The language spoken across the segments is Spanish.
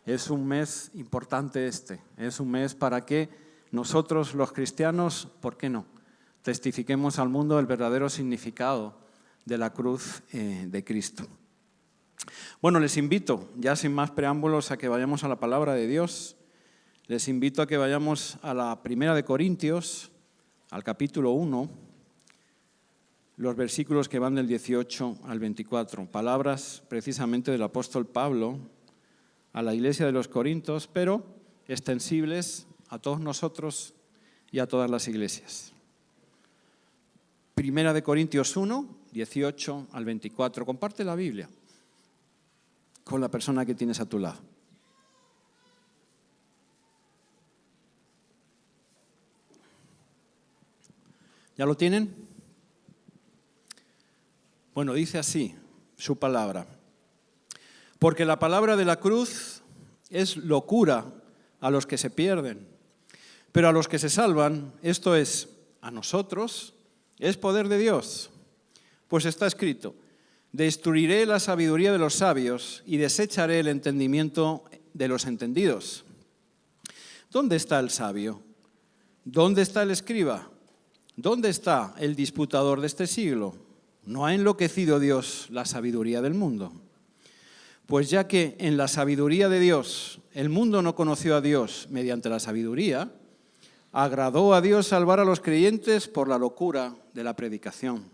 Es un mes importante es un mes para que nosotros los cristianos, ¿por qué no?, testifiquemos al mundo el verdadero significado de la cruz de Cristo. Bueno, les invito, ya sin más preámbulos, a que vayamos a la palabra de Dios. Les invito a que vayamos a la Primera de Corintios, al capítulo 1, los versículos que van del 18 al 24. Palabras precisamente del apóstol Pablo a la iglesia de los Corintios, pero extensibles a todos nosotros y a todas las iglesias. Primera de Corintios 1, 18 al 24. Comparte la Biblia con la persona que tienes a tu lado. ¿Ya lo tienen? Bueno, dice así su palabra. Porque la palabra de la cruz es locura a los que se pierden, pero a los que se salvan, esto es, a nosotros, es poder de Dios. Pues está escrito: destruiré la sabiduría de los sabios y desecharé el entendimiento de los entendidos. ¿Dónde está el sabio? ¿Dónde está el escriba? ¿Dónde está el disputador de este siglo? ¿No ha enloquecido Dios la sabiduría del mundo? Pues ya que en la sabiduría de Dios el mundo no conoció a Dios mediante la sabiduría, agradó a Dios salvar a los creyentes por la locura de la predicación.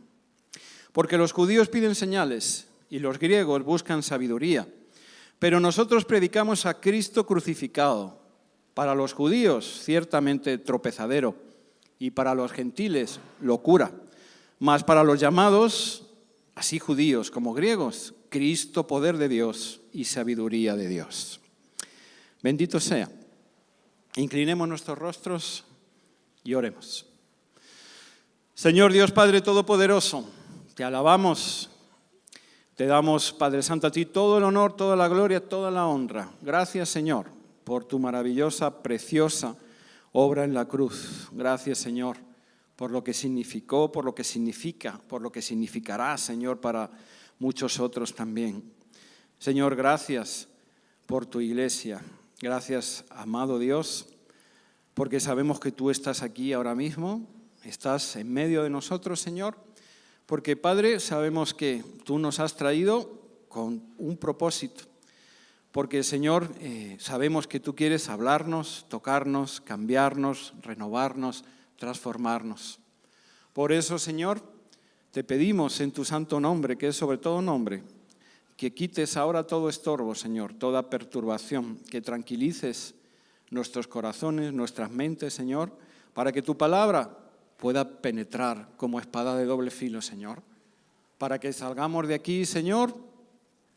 Porque los judíos piden señales y los griegos buscan sabiduría, pero nosotros predicamos a Cristo crucificado, para los judíos ciertamente tropezadero, y para los gentiles, locura. Mas para los llamados, así judíos como griegos, Cristo, poder de Dios y sabiduría de Dios. Bendito sea. Inclinemos nuestros rostros y oremos. Señor Dios Padre Todopoderoso, te alabamos, te damos, Padre Santo, a ti todo el honor, toda la gloria, toda la honra. Gracias, Señor, por tu maravillosa, preciosa obra en la cruz. Gracias, Señor, por lo que significó, por lo que significa, por lo que significará, Señor, para muchos otros también. Señor, gracias por tu iglesia. Gracias, amado Dios, porque sabemos que tú estás aquí ahora mismo, estás en medio de nosotros, Señor, porque, Padre, sabemos que tú nos has traído con un propósito. Porque, Señor, sabemos que tú quieres hablarnos, tocarnos, cambiarnos, renovarnos, transformarnos. Por eso, Señor, te pedimos en tu santo nombre, que es sobre todo nombre, que quites ahora todo estorbo, Señor, toda perturbación, que tranquilices nuestros corazones, nuestras mentes, Señor, para que tu palabra pueda penetrar como espada de doble filo, Señor, para que salgamos de aquí, Señor,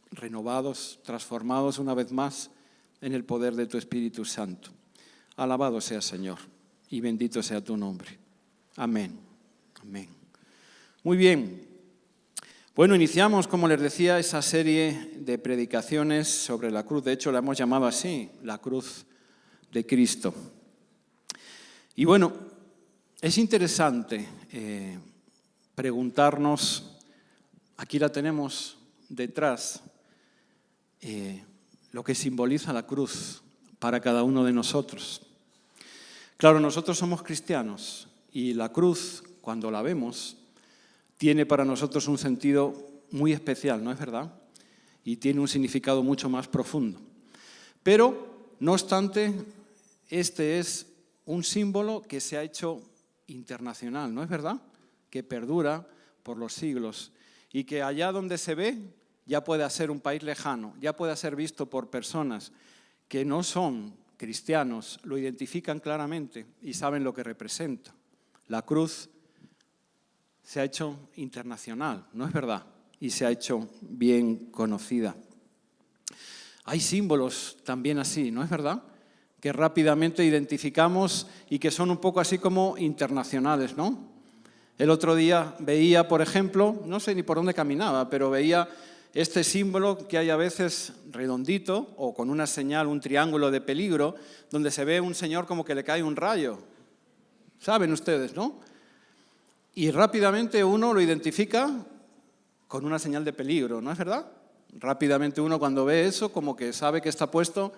renovados, transformados una vez más en el poder de tu Espíritu Santo. Alabado sea, Señor, y bendito sea tu nombre. Amén. Amén. Muy bien. Bueno, iniciamos, como les decía, esa serie de predicaciones sobre la cruz. De hecho, la hemos llamado así, la cruz de Cristo. Y bueno, es interesante preguntarnos, aquí la tenemos detrás, lo que simboliza la cruz para cada uno de nosotros. Claro, nosotros somos cristianos y la cruz, cuando la vemos, tiene para nosotros un sentido muy especial, ¿no es verdad? Y tiene un significado mucho más profundo. Pero, no obstante, este es un símbolo que se ha hecho internacional, ¿no es verdad? Que perdura por los siglos y que allá donde se ve ya puede ser un país lejano, ya puede ser visto por personas que no son cristianos, lo identifican claramente y saben lo que representa. La cruz se ha hecho internacional, ¿no es verdad? Y se ha hecho bien conocida. Hay símbolos también así, ¿no es verdad? Que rápidamente identificamos y que son un poco así como internacionales, ¿no? El otro día veía, por ejemplo, no sé ni por dónde caminaba, pero veía este símbolo que hay a veces redondito o con una señal, un triángulo de peligro, donde se ve un señor como que le cae un rayo. ¿Saben ustedes, no? Y rápidamente uno lo identifica con una señal de peligro, ¿no es verdad? Rápidamente uno cuando ve eso como que sabe que está puesto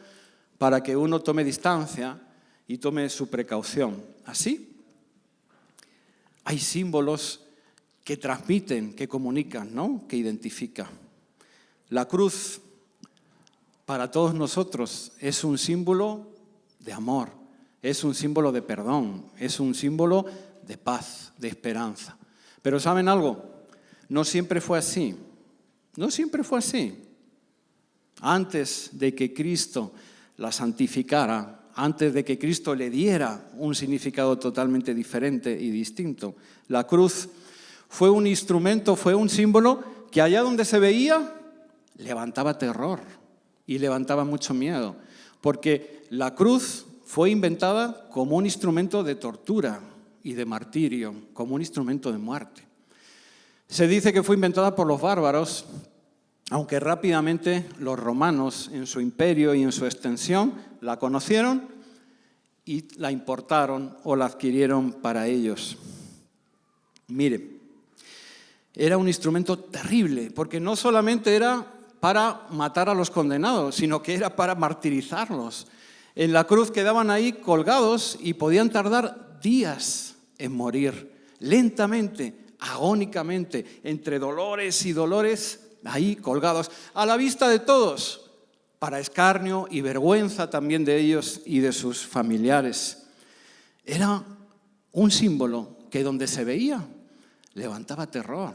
para que uno tome distancia y tome su precaución. Así, hay símbolos que transmiten, que comunican, ¿no? Que identifican. La cruz, para todos nosotros, es un símbolo de amor, es un símbolo de perdón, es un símbolo de paz, de esperanza. Pero ¿saben algo? No siempre fue así. No siempre fue así. Antes de que Cristo la santificara, antes de que Cristo le diera un significado totalmente diferente y distinto, la cruz fue un instrumento, fue un símbolo que allá donde se veía levantaba terror y levantaba mucho miedo, porque la cruz fue inventada como un instrumento de tortura y de martirio, como un instrumento de muerte. Se dice que fue inventada por los bárbaros, aunque rápidamente los romanos en su imperio y en su extensión la conocieron y la importaron o la adquirieron para ellos. Mire, era un instrumento terrible, porque no solamente era para matar a los condenados, sino que era para martirizarlos. En la cruz quedaban ahí colgados y podían tardar días en morir, lentamente, agónicamente, entre dolores y dolores, ahí colgados, a la vista de todos, para escarnio y vergüenza también de ellos y de sus familiares. Era un símbolo que donde se veía levantaba terror.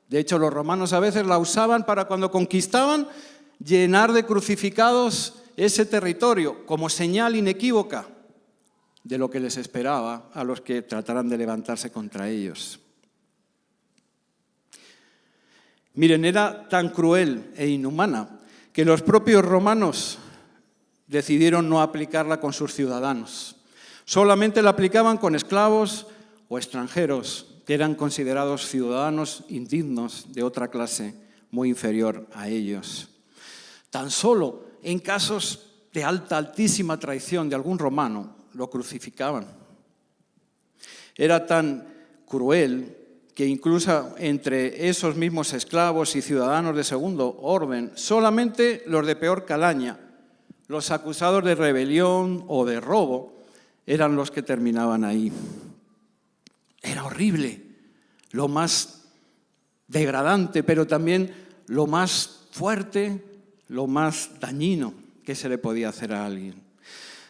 De hecho, los romanos a veces la usaban para cuando conquistaban llenar de crucificados ese territorio como señal inequívoca de lo que les esperaba a los que trataran de levantarse contra ellos. Miren, era tan cruel e inhumana que los propios romanos decidieron no aplicarla con sus ciudadanos. Solamente la aplicaban con esclavos o extranjeros que eran considerados ciudadanos indignos de otra clase muy inferior a ellos. Tan solo en casos de altísima traición de algún romano lo crucificaban. Era tan cruel que incluso entre esos mismos esclavos y ciudadanos de segundo orden, solamente los de peor calaña, los acusados de rebelión o de robo, eran los que terminaban ahí. Era horrible, lo más degradante, pero también lo más fuerte, lo más dañino que se le podía hacer a alguien.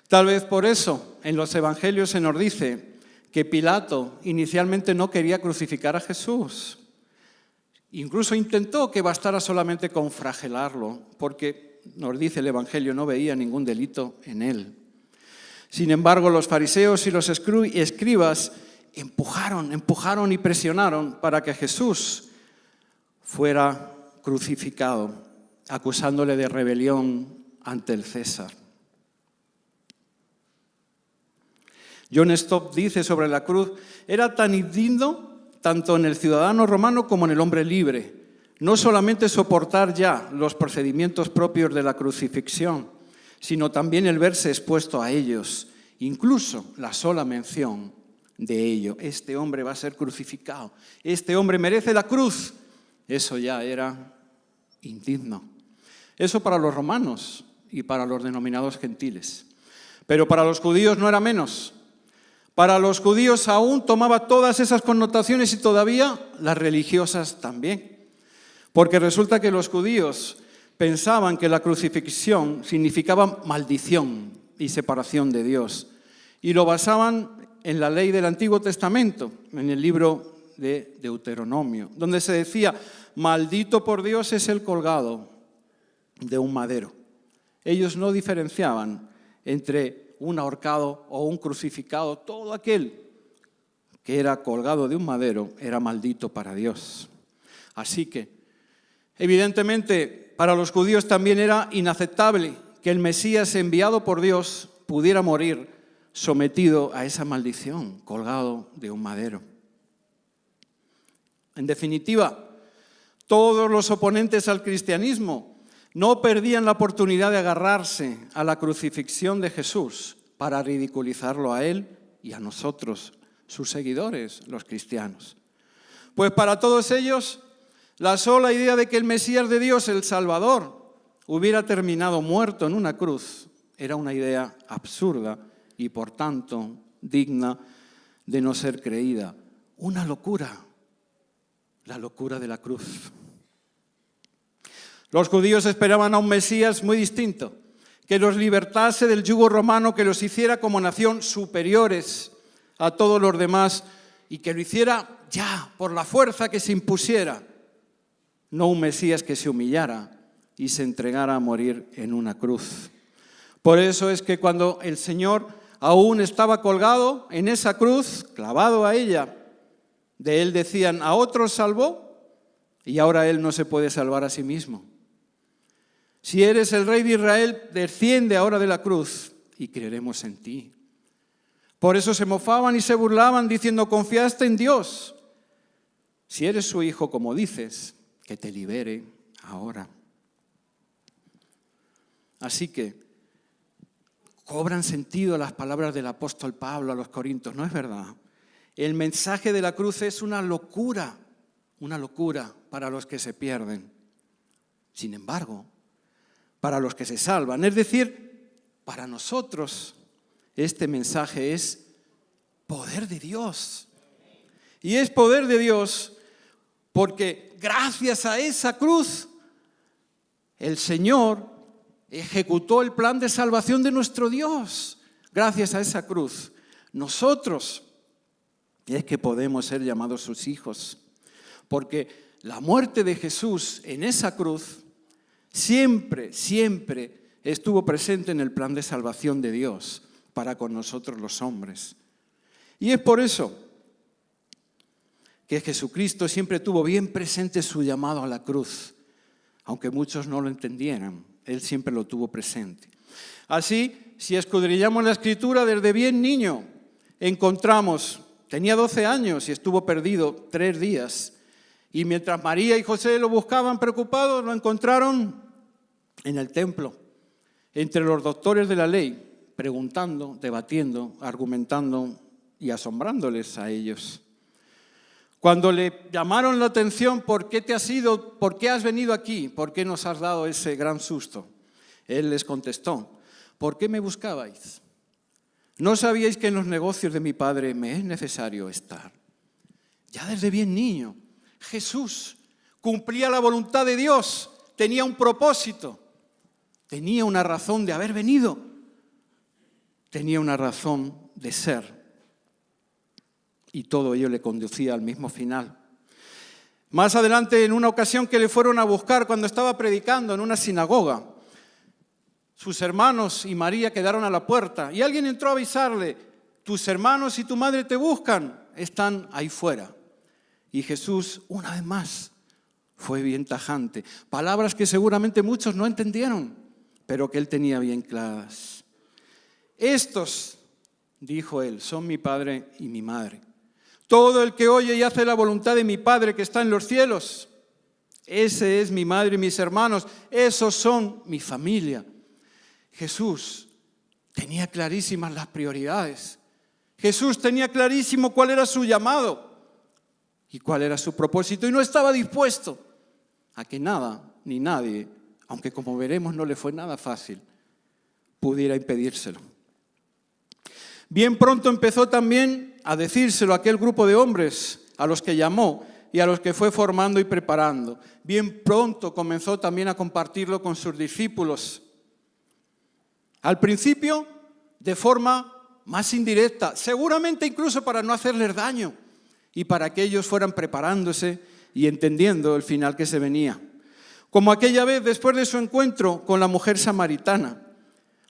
Tal vez por eso en los evangelios se nos dice que Pilato inicialmente no quería crucificar a Jesús. Incluso intentó que bastara solamente con flagelarlo, porque nos dice el Evangelio, no veía ningún delito en él. Sin embargo, los fariseos y los escribas empujaron y presionaron para que Jesús fuera crucificado, acusándole de rebelión ante el César. John Stott dice sobre la cruz, era tan indigno tanto en el ciudadano romano como en el hombre libre, no solamente soportar ya los procedimientos propios de la crucifixión, sino también el verse expuesto a ellos, incluso la sola mención de ello. Este hombre va a ser crucificado, este hombre merece la cruz. Eso ya era indigno. Eso para los romanos y para los denominados gentiles. Pero para los judíos no era menos. Para los judíos aún tomaba todas esas connotaciones y todavía las religiosas también. Porque resulta que los judíos pensaban que la crucifixión significaba maldición y separación de Dios. Y lo basaban en la ley del Antiguo Testamento, en el libro de Deuteronomio, donde se decía, maldito por Dios es el colgado de un madero. Ellos no diferenciaban entre un ahorcado o un crucificado, todo aquel que era colgado de un madero era maldito para Dios. Así que, evidentemente, para los judíos también era inaceptable que el Mesías enviado por Dios pudiera morir sometido a esa maldición, colgado de un madero. En definitiva, todos los oponentes al cristianismo no perdían la oportunidad de agarrarse a la crucifixión de Jesús para ridiculizarlo a él y a nosotros, sus seguidores, los cristianos. Pues para todos ellos, la sola idea de que el Mesías de Dios, el Salvador, hubiera terminado muerto en una cruz, era una idea absurda y por tanto digna de no ser creída. Una locura, la locura de la cruz. Los judíos esperaban a un Mesías muy distinto, que los libertase del yugo romano, que los hiciera como nación superiores a todos los demás y que lo hiciera ya por la fuerza que se impusiera, no un Mesías que se humillara y se entregara a morir en una cruz. Por eso es que cuando el Señor aún estaba colgado en esa cruz, clavado a ella, de Él decían, a otros salvó y ahora Él no se puede salvar a sí mismo. Si eres el Rey de Israel, desciende ahora de la cruz y creeremos en ti. Por eso se mofaban y se burlaban diciendo, ¿confiaste en Dios? Si eres su hijo, como dices, que te libere ahora. Así que cobran sentido las palabras del apóstol Pablo a los Corintios, ¿no es verdad? El mensaje de la cruz es una locura para los que se pierden. Sin embargo, para los que se salvan, es decir, para nosotros, este mensaje es poder de Dios. Y es poder de Dios porque gracias a esa cruz, el Señor ejecutó el plan de salvación de nuestro Dios. Gracias a esa cruz, nosotros es que podemos ser llamados sus hijos. Porque la muerte de Jesús en esa cruz siempre estuvo presente en el plan de salvación de Dios para con nosotros los hombres. Y es por eso que Jesucristo siempre tuvo bien presente su llamado a la cruz, aunque muchos no lo entendieran, Él siempre lo tuvo presente. Así, si escudriñamos la Escritura desde bien niño, encontramos, tenía 12 años y estuvo perdido 3 días, y mientras María y José lo buscaban preocupados, lo encontraron en el templo, entre los doctores de la ley, preguntando, debatiendo, argumentando y asombrándoles a ellos. Cuando le llamaron la atención, ¿por qué te has ido? ¿Por qué has venido aquí? ¿Por qué nos has dado ese gran susto? Él les contestó, ¿por qué me buscabais? ¿No sabíais que en los negocios de mi Padre me es necesario estar? Ya desde bien niño, Jesús cumplía la voluntad de Dios, tenía un propósito, tenía una razón de haber venido, tenía una razón de ser. Y todo ello le conducía al mismo final. Más adelante, en una ocasión que le fueron a buscar cuando estaba predicando en una sinagoga, sus hermanos y María quedaron a la puerta y alguien entró a avisarle, tus hermanos y tu madre te buscan, están ahí fuera. Y Jesús, una vez más, fue bien tajante. Palabras que seguramente muchos no entendieron, pero que Él tenía bien claras. Estos, dijo Él, son mi Padre y mi Madre. Todo el que oye y hace la voluntad de mi Padre que está en los cielos, ese es mi madre y mis hermanos, esos son mi familia. Jesús tenía clarísimas las prioridades. Jesús tenía clarísimo cuál era su llamado y cuál era su propósito y no estaba dispuesto a que nada ni nadie, aunque como veremos no le fue nada fácil, pudiera impedírselo. Bien pronto empezó también a decírselo a aquel grupo de hombres a los que llamó y a los que fue formando y preparando. Bien pronto comenzó también a compartirlo con sus discípulos. Al principio, de forma más indirecta, seguramente incluso para no hacerles daño y para que ellos fueran preparándose y entendiendo el final que se venía. Como aquella vez después de su encuentro con la mujer samaritana,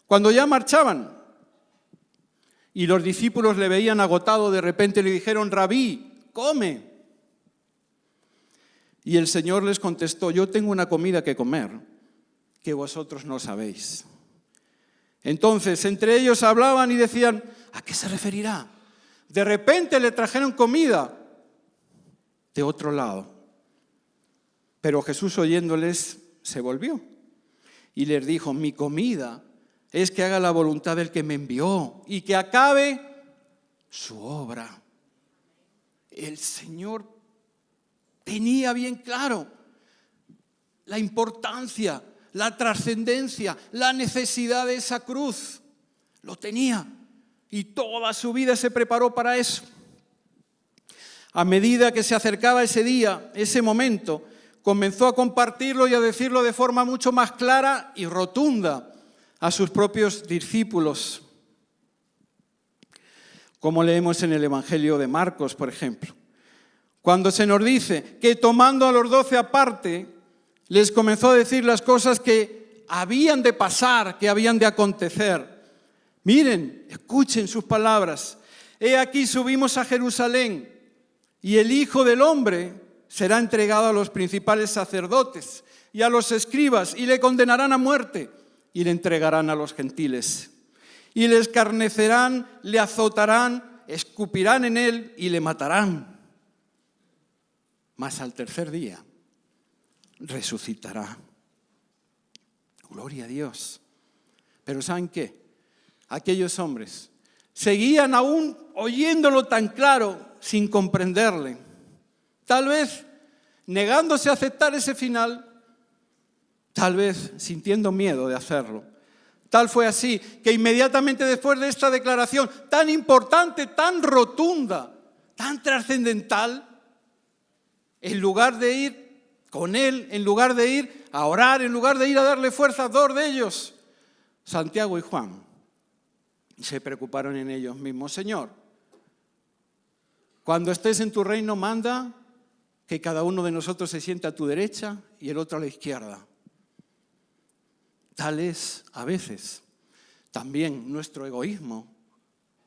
cuando ya marchaban y los discípulos le veían agotado, de repente le dijeron, Rabí, come. Y el Señor les contestó, yo tengo una comida que comer que vosotros no sabéis. Entonces, entre ellos hablaban y decían, ¿a qué se referirá? De repente le trajeron comida de otro lado. Pero Jesús, oyéndoles, se volvió y les dijo, mi comida es que haga la voluntad del que me envió y que acabe su obra. El Señor tenía bien claro la importancia, la trascendencia, la necesidad de esa cruz. Lo tenía y toda su vida se preparó para eso. A medida que se acercaba ese día, ese momento, comenzó a compartirlo y a decirlo de forma mucho más clara y rotunda a sus propios discípulos. Como leemos en el Evangelio de Marcos, por ejemplo, cuando se nos dice que tomando a los 12 aparte, les comenzó a decir las cosas que habían de pasar, que habían de acontecer. Miren, escuchen sus palabras. He aquí subimos a Jerusalén y el Hijo del Hombre será entregado a los principales sacerdotes y a los escribas y le condenarán a muerte y le entregarán a los gentiles. Y le escarnecerán, le azotarán, escupirán en él y le matarán. Mas al tercer día resucitará. Gloria a Dios. Pero ¿saben qué? Aquellos hombres seguían aún oyéndolo tan claro sin comprenderle. Tal vez negándose a aceptar ese final, tal vez sintiendo miedo de hacerlo. Tal fue así que inmediatamente después de esta declaración tan importante, tan rotunda, tan trascendental, en lugar de ir con él, en lugar de ir a orar, en lugar de ir a darle fuerza a dos de ellos, Santiago y Juan, se preocuparon en ellos mismos. Señor, cuando estés en tu reino, manda que cada uno de nosotros se siente a tu derecha y el otro a la izquierda. Tal es, a veces, también nuestro egoísmo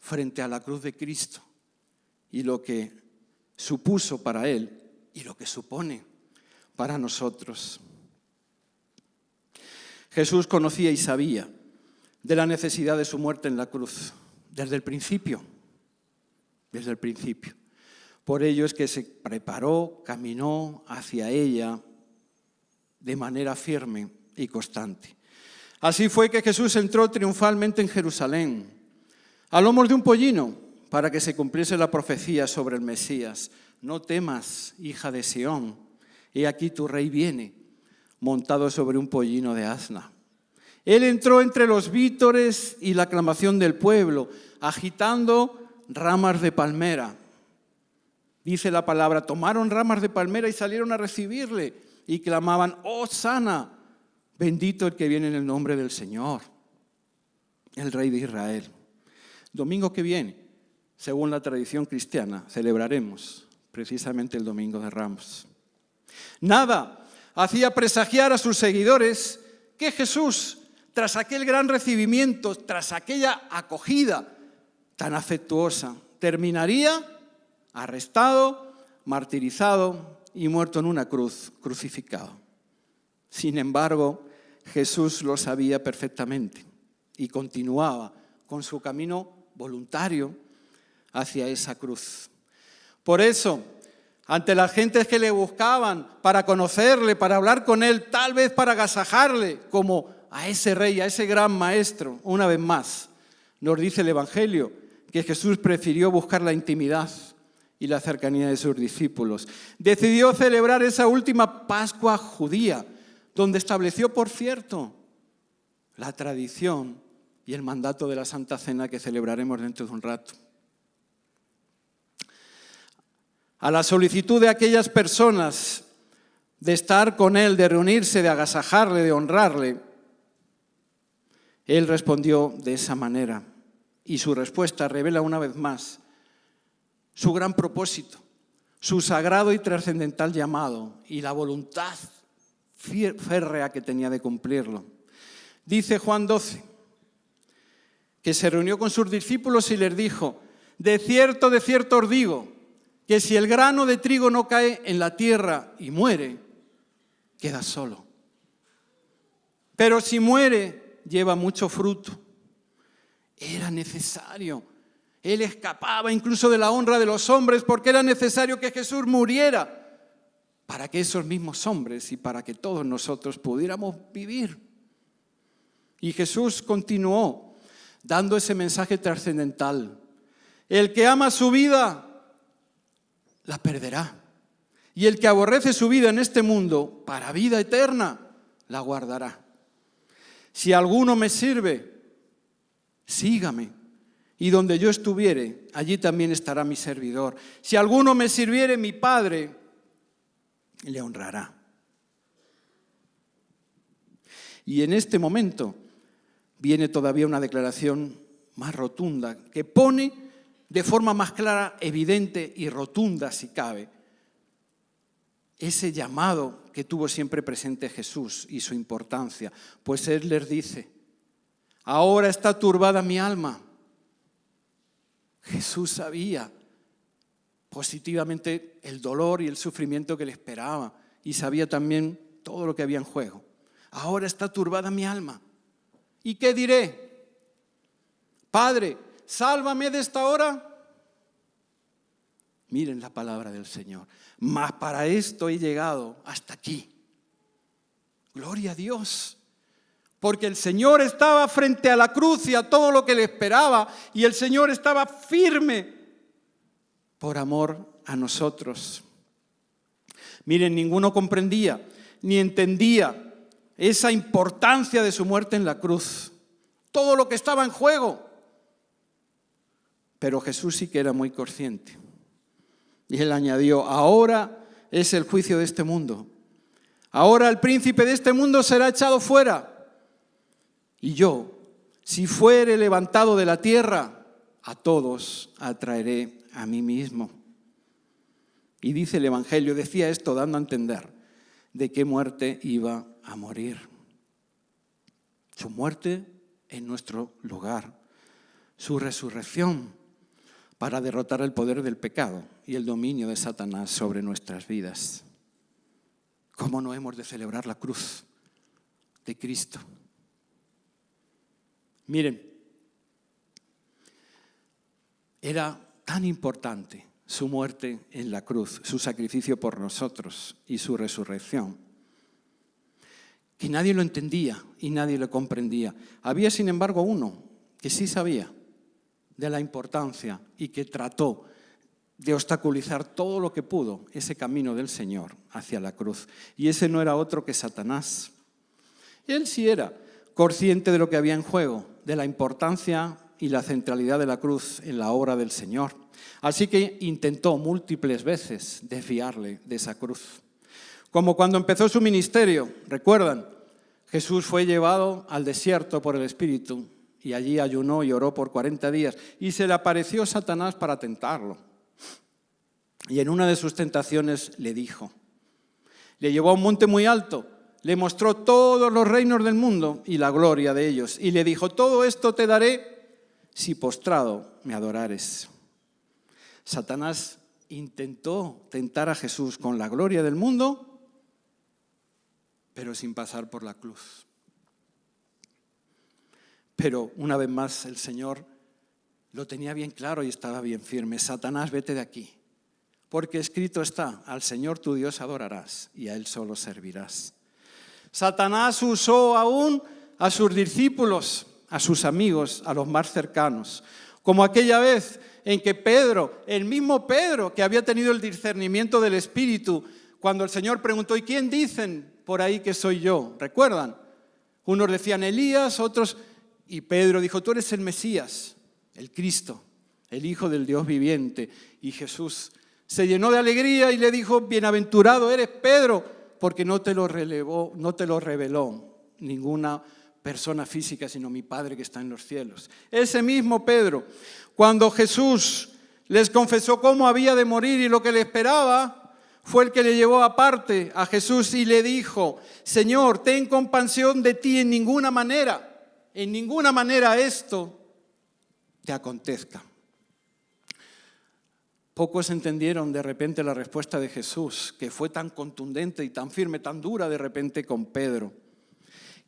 frente a la cruz de Cristo y lo que supuso para Él y lo que supone para nosotros. Jesús conocía y sabía de la necesidad de su muerte en la cruz desde el principio. Desde el principio. Por ello es que se preparó, caminó hacia ella de manera firme y constante. Así fue que Jesús entró triunfalmente en Jerusalén, a lomos de un pollino, para que se cumpliese la profecía sobre el Mesías. No temas, hija de Sión, he aquí tu rey viene, montado sobre un pollino de asna. Él entró entre los vítores y la aclamación del pueblo, agitando ramas de palmera. Dice la palabra, tomaron ramas de palmera y salieron a recibirle y clamaban, ¡Hosana! Bendito el que viene en el nombre del Señor, el Rey de Israel. Domingo que viene, según la tradición cristiana, celebraremos precisamente el Domingo de Ramos. Nada hacía presagiar a sus seguidores que Jesús, tras aquel gran recibimiento, tras aquella acogida tan afectuosa, terminaría arrestado, martirizado y muerto en una cruz, crucificado. Sin embargo, Jesús lo sabía perfectamente y continuaba con su camino voluntario hacia esa cruz. Por eso, ante las gentes que le buscaban para conocerle, para hablar con él, tal vez para agasajarle, como a ese rey, a ese gran maestro, una vez más, nos dice el Evangelio que Jesús prefirió buscar la intimidad y la cercanía de sus discípulos. Decidió celebrar esa última Pascua judía, donde estableció, por cierto, la tradición y el mandato de la Santa Cena que celebraremos dentro de un rato. A la solicitud de aquellas personas de estar con él, de reunirse, de agasajarle, de honrarle, él respondió de esa manera. Y su respuesta revela una vez más su gran propósito, su sagrado y trascendental llamado y la voluntad férrea que tenía de cumplirlo. Dice Juan 12, que se reunió con sus discípulos y les dijo, de cierto os digo, que si el grano de trigo no cae en la tierra y muere, queda solo. Pero si muere, lleva mucho fruto. Era necesario. Él escapaba incluso de la honra de los hombres porque era necesario que Jesús muriera para que esos mismos hombres y para que todos nosotros pudiéramos vivir. Y Jesús continuó dando ese mensaje trascendental. El que ama su vida, la perderá. Y el que aborrece su vida en este mundo, para vida eterna, la guardará. Si alguno me sirve, sígame. Y donde yo estuviere, allí también estará mi servidor. Si alguno me sirviere, mi Padre le honrará. Y en este momento viene todavía una declaración más rotunda, que pone de forma más clara, evidente y rotunda, si cabe, ese llamado que tuvo siempre presente Jesús y su importancia. Pues Él les dice, ahora está turbada mi alma. Jesús sabía positivamente el dolor y el sufrimiento que le esperaba y sabía también todo lo que había en juego. Ahora está turbada mi alma. ¿Y qué diré? Padre, sálvame de esta hora. Miren la palabra del Señor. Mas para esto he llegado hasta aquí. Gloria a Dios. Porque el Señor estaba frente a la cruz y a todo lo que le esperaba, y el Señor estaba firme por amor a nosotros. Miren, ninguno comprendía ni entendía esa importancia de su muerte en la cruz, todo lo que estaba en juego. Pero Jesús sí que era muy consciente. Y Él añadió, ahora es el juicio de este mundo. Ahora el príncipe de este mundo será echado fuera. Y yo, si fuere levantado de la tierra, a todos atraeré a mí mismo. Y dice el Evangelio, decía esto dando a entender de qué muerte iba a morir. Su muerte en nuestro lugar, su resurrección para derrotar el poder del pecado y el dominio de Satanás sobre nuestras vidas. ¿Cómo no hemos de celebrar la cruz de Cristo? Miren, era tan importante su muerte en la cruz, su sacrificio por nosotros y su resurrección, que nadie lo entendía y nadie lo comprendía. Había, sin embargo, uno que sí sabía de la importancia y que trató de obstaculizar todo lo que pudo ese camino del Señor hacia la cruz. Y ese no era otro que Satanás. Él sí era consciente de lo que había en juego, de la importancia y la centralidad de la cruz en la obra del Señor. Así que intentó múltiples veces desviarle de esa cruz. Como cuando empezó su ministerio, ¿recuerdan? Jesús fue llevado al desierto por el Espíritu y allí ayunó y oró por 40 días y se le apareció Satanás para tentarlo. Y en una de sus tentaciones le dijo, le llevó a un monte muy alto, le mostró todos los reinos del mundo y la gloria de ellos. Y le dijo, todo esto te daré si postrado me adorares. Satanás intentó tentar a Jesús con la gloria del mundo, pero sin pasar por la cruz. Pero una vez más el Señor lo tenía bien claro y estaba bien firme. Satanás, vete de aquí, porque escrito está, al Señor tu Dios adorarás y a Él solo servirás. Satanás usó aún a sus discípulos, a sus amigos, a los más cercanos, como aquella vez en que Pedro, el mismo Pedro que había tenido el discernimiento del Espíritu, cuando el Señor preguntó, ¿y quién dicen por ahí que soy yo? ¿Recuerdan? Unos decían Elías, otros, y Pedro dijo, tú eres el Mesías, el Cristo, el Hijo del Dios viviente. Y Jesús se llenó de alegría y le dijo, bienaventurado eres Pedro, porque no te lo reveló ninguna persona física, sino mi Padre que está en los cielos. Ese mismo Pedro, cuando Jesús les confesó cómo había de morir y lo que le esperaba, fue el que le llevó aparte a Jesús y le dijo, Señor, ten compasión de ti, en ninguna manera esto te acontezca. Pocos entendieron de repente la respuesta de Jesús, que fue tan contundente y tan firme, tan dura de repente con Pedro.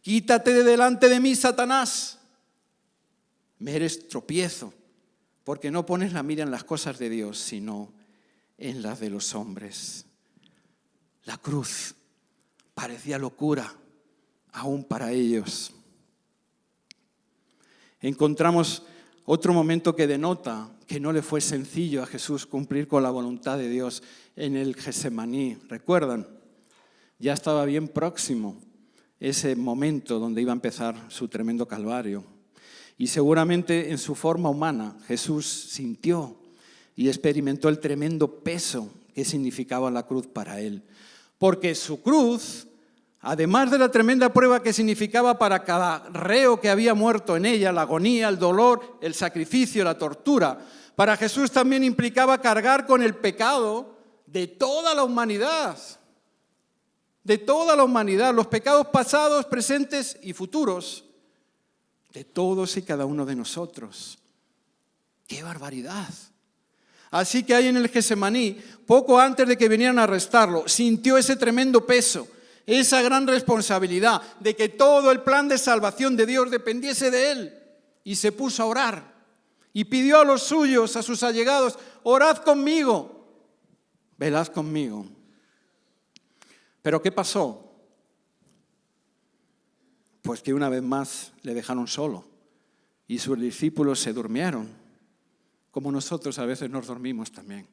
Quítate de delante de mí, Satanás. Me eres tropiezo, porque no pones la mira en las cosas de Dios, sino en las de los hombres. La cruz parecía locura, aún para ellos. Encontramos otro momento que denota que no le fue sencillo a Jesús cumplir con la voluntad de Dios en el Getsemaní. ¿Recuerdan? Ya estaba bien próximo ese momento donde iba a empezar su tremendo calvario. Y seguramente en su forma humana Jesús sintió y experimentó el tremendo peso que significaba la cruz para él. Porque su cruz, además de la tremenda prueba que significaba para cada reo que había muerto en ella, la agonía, el dolor, el sacrificio, la tortura, para Jesús también implicaba cargar con el pecado de toda la humanidad. De toda la humanidad, los pecados pasados, presentes y futuros, de todos y cada uno de nosotros. ¡Qué barbaridad! Así que ahí en el Getsemaní, poco antes de que vinieran a arrestarlo, sintió ese tremendo peso, esa gran responsabilidad de que todo el plan de salvación de Dios dependiese de él. Y se puso a orar y pidió a los suyos, a sus allegados: orad conmigo, velad conmigo. ¿Pero qué pasó? Pues que una vez más le dejaron solo y sus discípulos se durmieron, como nosotros a veces nos dormimos también,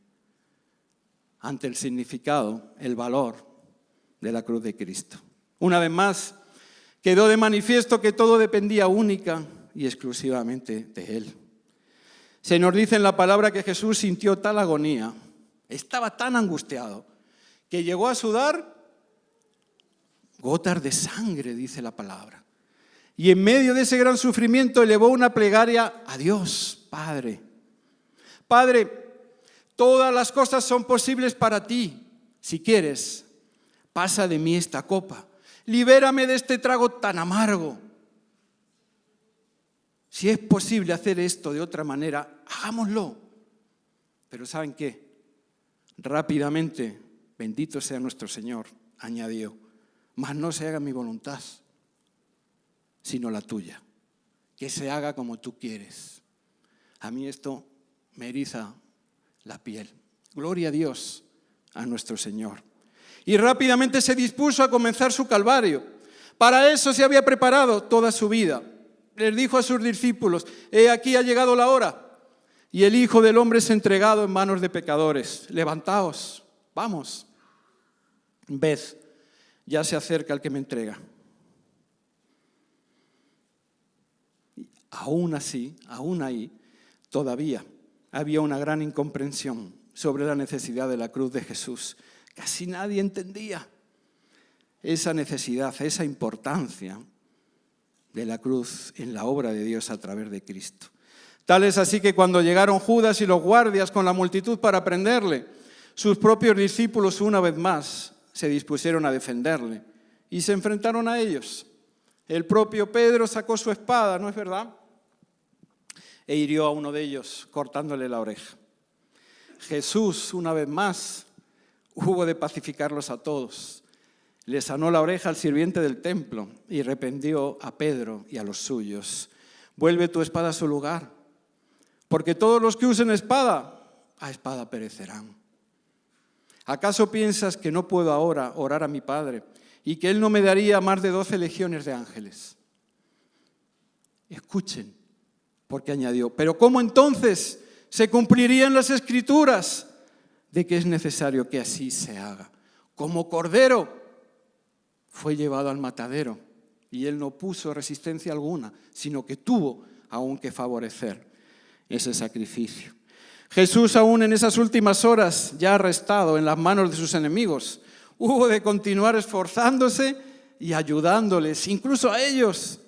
ante el significado, el valor de la cruz de Cristo. Una vez más quedó de manifiesto que todo dependía única y exclusivamente de Él. Se nos dice en la palabra que Jesús sintió tal agonía, estaba tan angustiado, que llegó a sudar gotas de sangre, dice la palabra. Y en medio de ese gran sufrimiento elevó una plegaria a Dios: Padre, todas las cosas son posibles para ti. Si quieres, pasa de mí esta copa. Libérame de este trago tan amargo. Si es posible hacer esto de otra manera, hagámoslo. Pero ¿saben qué? Rápidamente, bendito sea nuestro Señor, añadió: mas no se haga mi voluntad, sino la tuya. Que se haga como tú quieres. A mí esto me eriza la piel. Gloria a Dios, a nuestro Señor. Y rápidamente se dispuso a comenzar su calvario. Para eso se había preparado toda su vida. Les dijo a sus discípulos: he aquí ha llegado la hora, y el Hijo del Hombre es entregado en manos de pecadores. Levantaos, vamos. Ved, ya se acerca el que me entrega. Aún así, aún ahí, todavía había una gran incomprensión sobre la necesidad de la cruz de Jesús. Casi nadie entendía esa necesidad, esa importancia de la cruz en la obra de Dios a través de Cristo. Tal es así que cuando llegaron Judas y los guardias con la multitud para prenderle, sus propios discípulos una vez más se dispusieron a defenderle y se enfrentaron a ellos. El propio Pedro sacó su espada, ¿no es verdad?, e hirió a uno de ellos cortándole la oreja. Jesús, una vez más, hubo de pacificarlos a todos. Le sanó la oreja al sirviente del templo y reprendió a Pedro y a los suyos: vuelve tu espada a su lugar, porque todos los que usen espada, a espada perecerán. ¿Acaso piensas que no puedo ahora orar a mi Padre y que Él no me daría más de 12 legiones de ángeles? Escuchen, porque añadió: pero ¿cómo entonces se cumplirían las Escrituras de que es necesario que así se haga? Como cordero fue llevado al matadero y Él no puso resistencia alguna, sino que tuvo aún que favorecer ese sacrificio. Jesús, aún en esas últimas horas, ya arrestado en las manos de sus enemigos, hubo de continuar esforzándose y ayudándoles, incluso a ellos,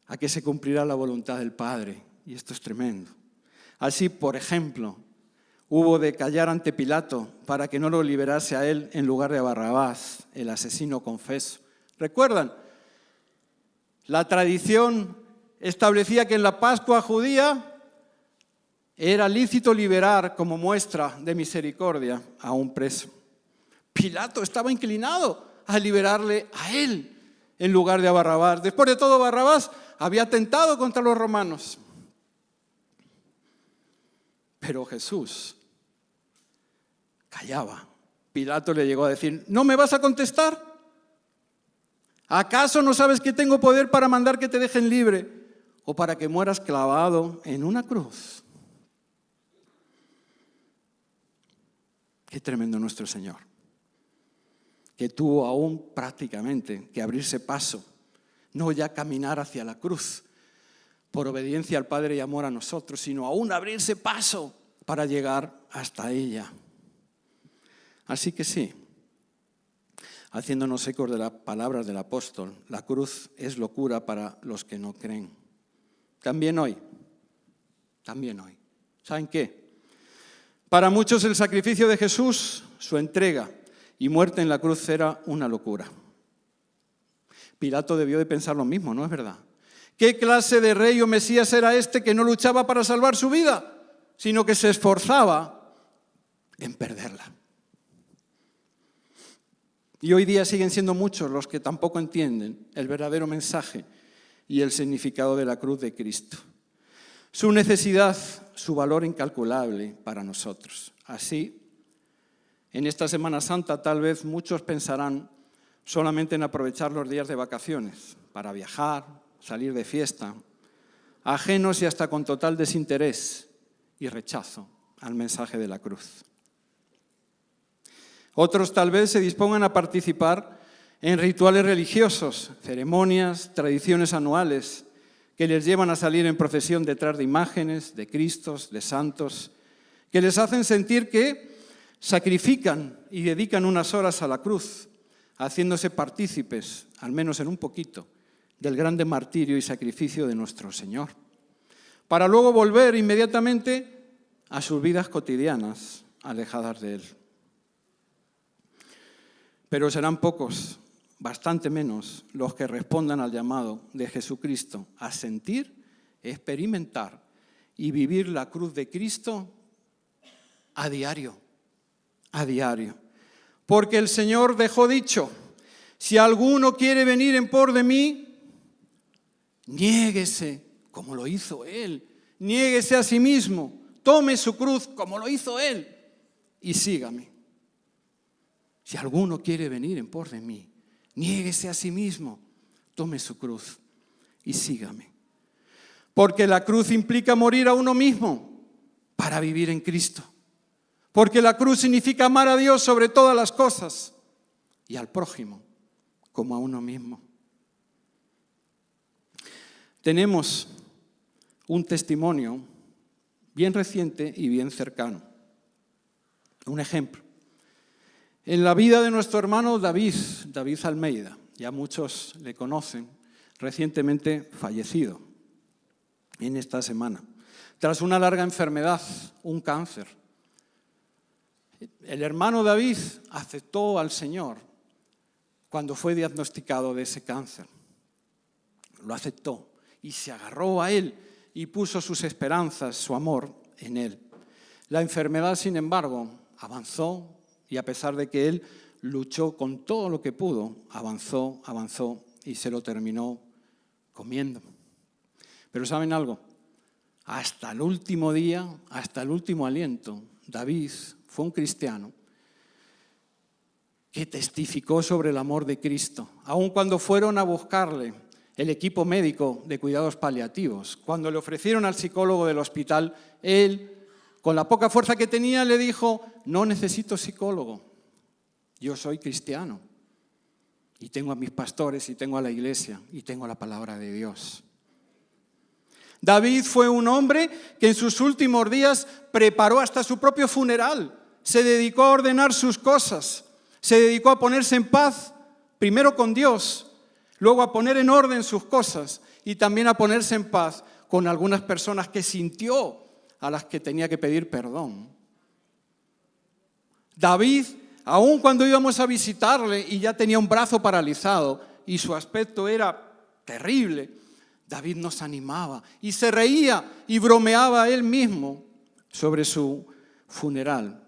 a que se cumpliera la voluntad del Padre. Y esto es tremendo. Así, por ejemplo, hubo de callar ante Pilato para que no lo liberase a él en lugar de a Barrabás, el asesino confeso. ¿Recuerdan? La tradición establecía que en la Pascua judía era lícito liberar como muestra de misericordia a un preso. Pilato estaba inclinado a liberarle a él en lugar de a Barrabás. Después de todo, Barrabás había atentado contra los romanos. Pero Jesús callaba. Pilato le llegó a decir: ¿no me vas a contestar? ¿Acaso no sabes que tengo poder para mandar que te dejen libre o para que mueras clavado en una cruz? Qué tremendo nuestro Señor. que tuvo aún prácticamente que abrirse paso, no ya caminar hacia la cruz por obediencia al Padre y amor a nosotros, sino aún abrirse paso para llegar hasta ella. Así que sí, haciéndonos ecos de las palabras del apóstol, la cruz es locura para los que no creen. También hoy. ¿Saben qué? Para muchos el sacrificio de Jesús, su entrega y muerte en la cruz era una locura. Pilato debió de pensar lo mismo, ¿no es verdad? ¿Qué clase de rey o Mesías era este que no luchaba para salvar su vida, sino que se esforzaba en perderla? Y hoy día siguen siendo muchos los que tampoco entienden el verdadero mensaje y el significado de la cruz de Cristo. Su necesidad, su valor incalculable para nosotros. Así, en esta Semana Santa tal vez muchos pensarán solamente en aprovechar los días de vacaciones para viajar, salir de fiesta, ajenos y hasta con total desinterés y rechazo al mensaje de la cruz. Otros tal vez se dispongan a participar en rituales religiosos, ceremonias, tradiciones anuales que les llevan a salir en procesión detrás de imágenes, de Cristos, de santos, que les hacen sentir que sacrifican y dedican unas horas a la cruz, haciéndose partícipes, al menos en un poquito, del grande martirio y sacrificio de nuestro Señor, para luego volver inmediatamente a sus vidas cotidianas, alejadas de Él. Pero serán pocos, bastante menos, los que respondan al llamado de Jesucristo a sentir, experimentar y vivir la cruz de Cristo a diario. Porque el Señor dejó dicho: si alguno quiere venir en pos de mí, niéguese como lo hizo Él, niéguese a sí mismo, tome su cruz como lo hizo Él y sígame. Si alguno quiere venir en pos de mí, niéguese a sí mismo, tome su cruz y sígame. Porque la cruz implica morir a uno mismo para vivir en Cristo. Porque la cruz significa amar a Dios sobre todas las cosas y al prójimo como a uno mismo. Tenemos un testimonio bien reciente y bien cercano. Un ejemplo. En la vida de nuestro hermano David Almeida, ya muchos le conocen, recientemente fallecido en esta semana, tras una larga enfermedad, un cáncer. El hermano David aceptó al Señor cuando fue diagnosticado de ese cáncer. Lo aceptó y se agarró a Él y puso sus esperanzas, su amor en Él. La enfermedad, sin embargo, avanzó. Y a pesar de que él luchó con todo lo que pudo, avanzó y se lo terminó comiendo. Pero ¿saben algo? Hasta el último día, hasta el último aliento, David fue un cristiano que testificó sobre el amor de Cristo. Aun cuando fueron a buscarle el equipo médico de cuidados paliativos, cuando le ofrecieron al psicólogo del hospital, él, con la poca fuerza que tenía, le dijo: no necesito psicólogo, yo soy cristiano y tengo a mis pastores y tengo a la iglesia y tengo la palabra de Dios. David fue un hombre que en sus últimos días preparó hasta su propio funeral, se dedicó a ordenar sus cosas, se dedicó a ponerse en paz, primero con Dios, luego a poner en orden sus cosas y también a ponerse en paz con algunas personas que sintió a las que tenía que pedir perdón. David, aun cuando íbamos a visitarle y ya tenía un brazo paralizado y su aspecto era terrible, David nos animaba y se reía y bromeaba él mismo sobre su funeral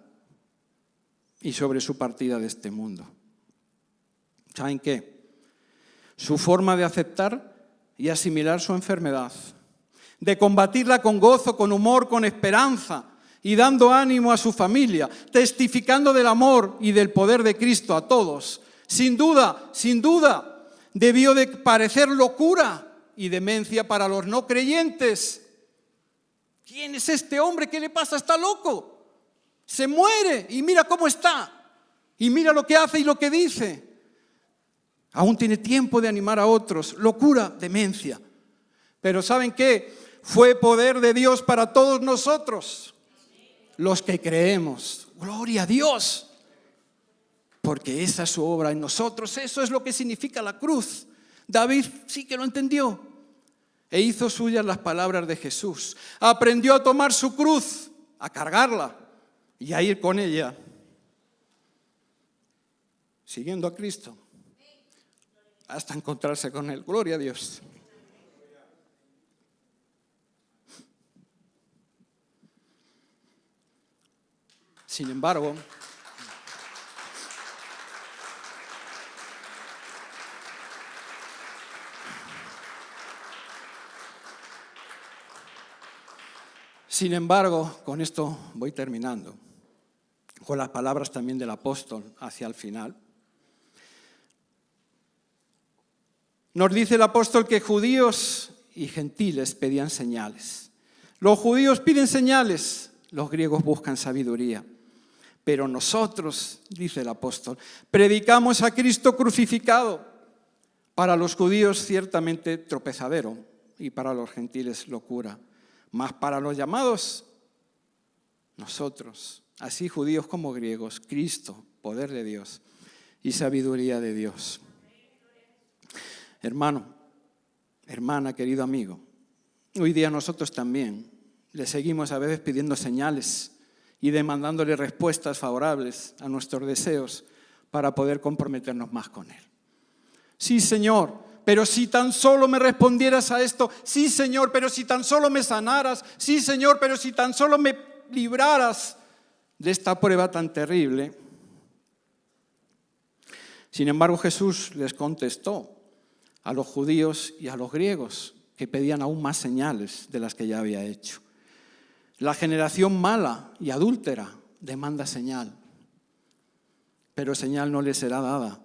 y sobre su partida de este mundo. ¿Saben qué? Su forma de aceptar y asimilar su enfermedad, de combatirla con gozo, con humor, con esperanza y dando ánimo a su familia, testificando del amor y del poder de Cristo a todos. Sin duda, debió de parecer locura y demencia para los no creyentes. ¿Quién es este hombre? ¿Qué le pasa? Está loco. Se muere y mira cómo está. Y mira lo que hace y lo que dice. Aún tiene tiempo de animar a otros. Locura, demencia. Pero ¿saben qué? Fue poder de Dios para todos nosotros, los que creemos. Gloria a Dios. Porque esa es su obra en nosotros. Eso es lo que significa la cruz. David sí que lo entendió. E hizo suyas las palabras de Jesús. Aprendió a tomar su cruz, a cargarla y a ir con ella. Siguiendo a Cristo. Hasta encontrarse con Él. Gloria a Dios. Sin embargo, con esto voy terminando, con las palabras también del apóstol hacia el final. Nos dice el apóstol que judíos y gentiles pedían señales. Los judíos piden señales, los griegos buscan sabiduría. Pero nosotros, dice el apóstol, predicamos a Cristo crucificado. Para los judíos ciertamente tropezadero y para los gentiles locura. Mas para los llamados, nosotros, así judíos como griegos, Cristo, poder de Dios y sabiduría de Dios. Hermano, hermana, querido amigo, hoy día nosotros también le seguimos a veces pidiendo señales y demandándole respuestas favorables a nuestros deseos para poder comprometernos más con Él. Sí, Señor, pero si tan solo me respondieras a esto. Sí, Señor, pero si tan solo me sanaras. Sí, Señor, pero si tan solo me libraras de esta prueba tan terrible. Sin embargo, Jesús les contestó a los judíos y a los griegos que pedían aún más señales de las que ya había hecho. La generación mala y adúltera demanda señal, pero señal no le será dada,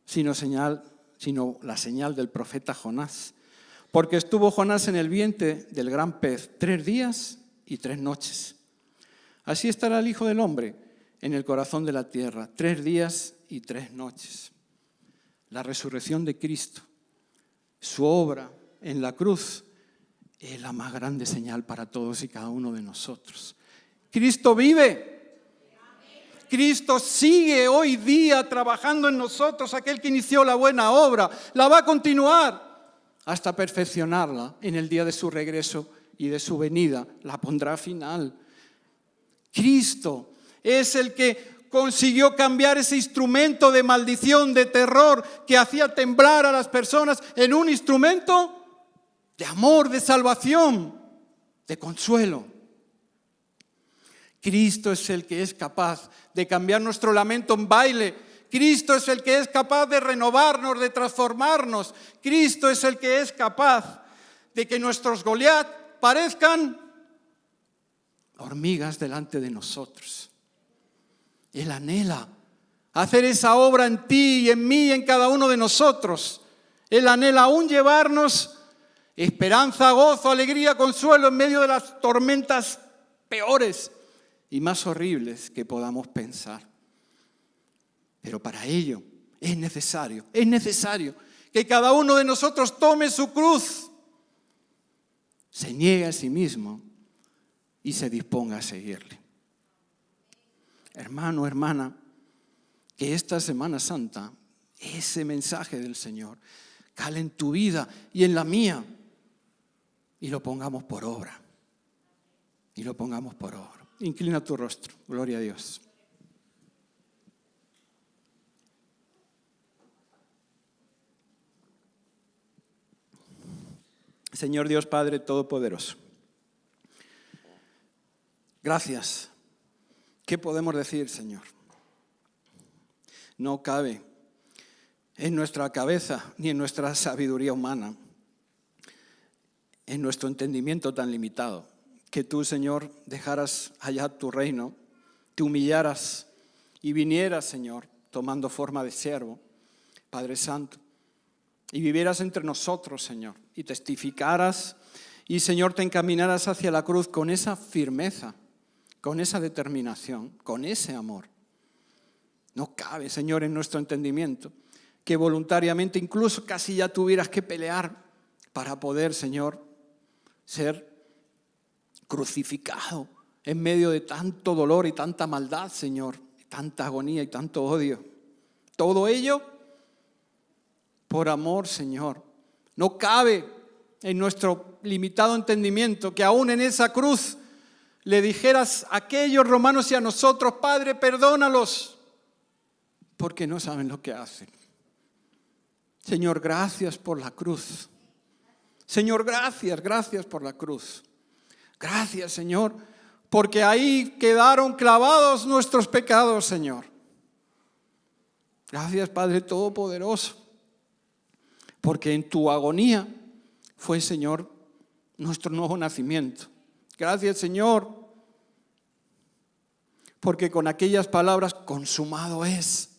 sino la señal del profeta Jonás. Porque estuvo Jonás en el vientre del gran pez 3 días y 3 noches. Así estará el Hijo del Hombre en el corazón de la tierra, 3 días y 3 noches. La resurrección de Cristo, su obra en la cruz, es la más grande señal para todos y cada uno de nosotros. Cristo vive. Cristo sigue hoy día trabajando en nosotros. Aquel que inició la buena obra la va a continuar hasta perfeccionarla en el día de su regreso y de su venida. La pondrá a final. Cristo es el que consiguió cambiar ese instrumento de maldición, de terror que hacía temblar a las personas en un instrumento de amor, de salvación, de consuelo. Cristo es el que es capaz de cambiar nuestro lamento en baile. Cristo es el que es capaz de renovarnos, de transformarnos. Cristo es el que es capaz de que nuestros Goliat parezcan hormigas delante de nosotros. Él anhela hacer esa obra en ti y en mí y en cada uno de nosotros. Él anhela aún llevarnos esperanza, gozo, alegría, consuelo en medio de las tormentas peores y más horribles que podamos pensar. Pero para ello es necesario que cada uno de nosotros tome su cruz, se niegue a sí mismo y se disponga a seguirle. Hermano, hermana, que esta Semana Santa, ese mensaje del Señor, cale en tu vida y en la mía y lo pongamos por obra. Inclina tu rostro. Gloria a Dios. Señor Dios Padre Todopoderoso, gracias. ¿Qué podemos decir, Señor? No cabe en nuestra cabeza ni en nuestra sabiduría humana, en nuestro entendimiento tan limitado, que tú, Señor, dejaras allá tu reino, te humillaras y vinieras, Señor, tomando forma de siervo, Padre Santo, y vivieras entre nosotros, Señor, y testificaras y, Señor, te encaminaras hacia la cruz con esa firmeza, con esa determinación, con ese amor. No cabe, Señor, en nuestro entendimiento que voluntariamente incluso casi ya tuvieras que pelear para poder, Señor, ser crucificado en medio de tanto dolor y tanta maldad, Señor, tanta agonía y tanto odio. Todo ello por amor, Señor. No cabe en nuestro limitado entendimiento que aún en esa cruz le dijeras a aquellos romanos y a nosotros: Padre, perdónalos, porque no saben lo que hacen. Señor, gracias por la cruz. Señor, gracias por la cruz. Gracias, Señor, porque ahí quedaron clavados nuestros pecados, Señor. Gracias, Padre Todopoderoso, porque en tu agonía fue, Señor, nuestro nuevo nacimiento. Gracias, Señor, porque con aquellas palabras, consumado es.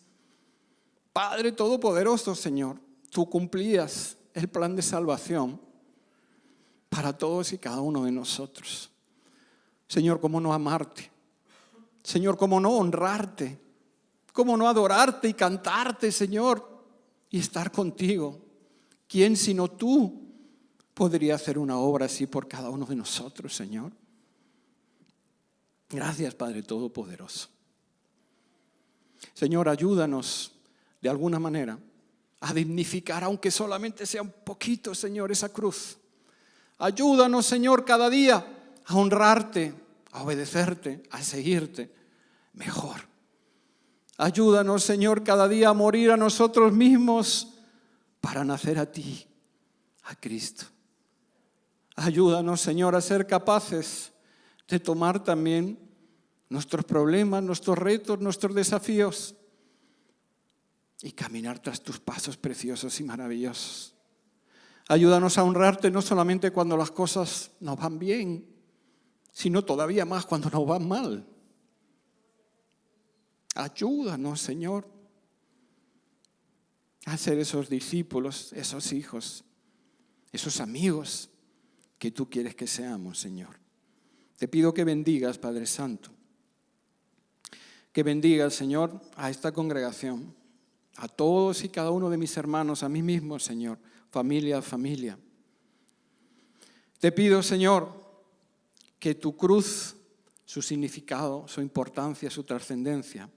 Padre Todopoderoso, Señor, tú cumplías el plan de salvación para todos y cada uno de nosotros. Señor, ¿cómo no amarte? Señor, ¿cómo no honrarte? ¿Cómo no adorarte y cantarte, Señor, y estar contigo? ¿Quién sino tú podría hacer una obra así por cada uno de nosotros, Señor? Gracias, Padre Todopoderoso. Señor, ayúdanos de alguna manera a dignificar, aunque solamente sea un poquito, Señor, esa cruz. Ayúdanos, Señor, cada día a honrarte, a obedecerte, a seguirte mejor. Ayúdanos, Señor, cada día a morir a nosotros mismos para nacer a ti, a Cristo. Ayúdanos, Señor, a ser capaces de tomar también nuestros problemas, nuestros retos, nuestros desafíos y caminar tras tus pasos preciosos y maravillosos. Ayúdanos a honrarte no solamente cuando las cosas nos van bien, sino todavía más cuando nos van mal. Ayúdanos, Señor, a ser esos discípulos, esos hijos, esos amigos que tú quieres que seamos, Señor. Te pido que bendigas, Padre Santo, que bendigas, Señor, a esta congregación, a todos y cada uno de mis hermanos, a mí mismo, Señor, familia a familia. Te pido, Señor, que tu cruz, su significado, su importancia, su trascendencia,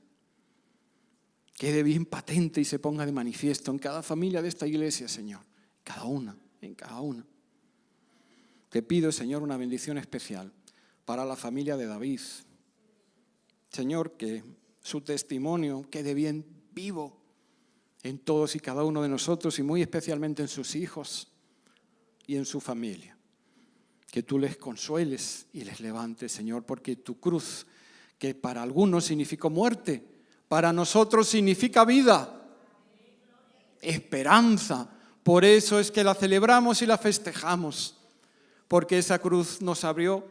quede bien patente y se ponga de manifiesto en cada familia de esta iglesia, Señor, en cada una. Te pido, Señor, una bendición especial para la familia de David. Señor, que su testimonio quede bien vivo en todos y cada uno de nosotros y muy especialmente en sus hijos y en su familia. Que tú les consueles y les levantes, Señor, porque tu cruz, que para algunos significó muerte, para nosotros significa vida, esperanza. Por eso es que la celebramos y la festejamos, porque esa cruz nos abrió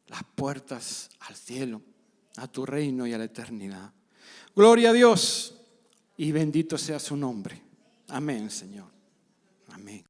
las puertas al cielo, a tu reino y a la eternidad. Gloria a Dios y bendito sea su nombre. Amén, Señor. Amén.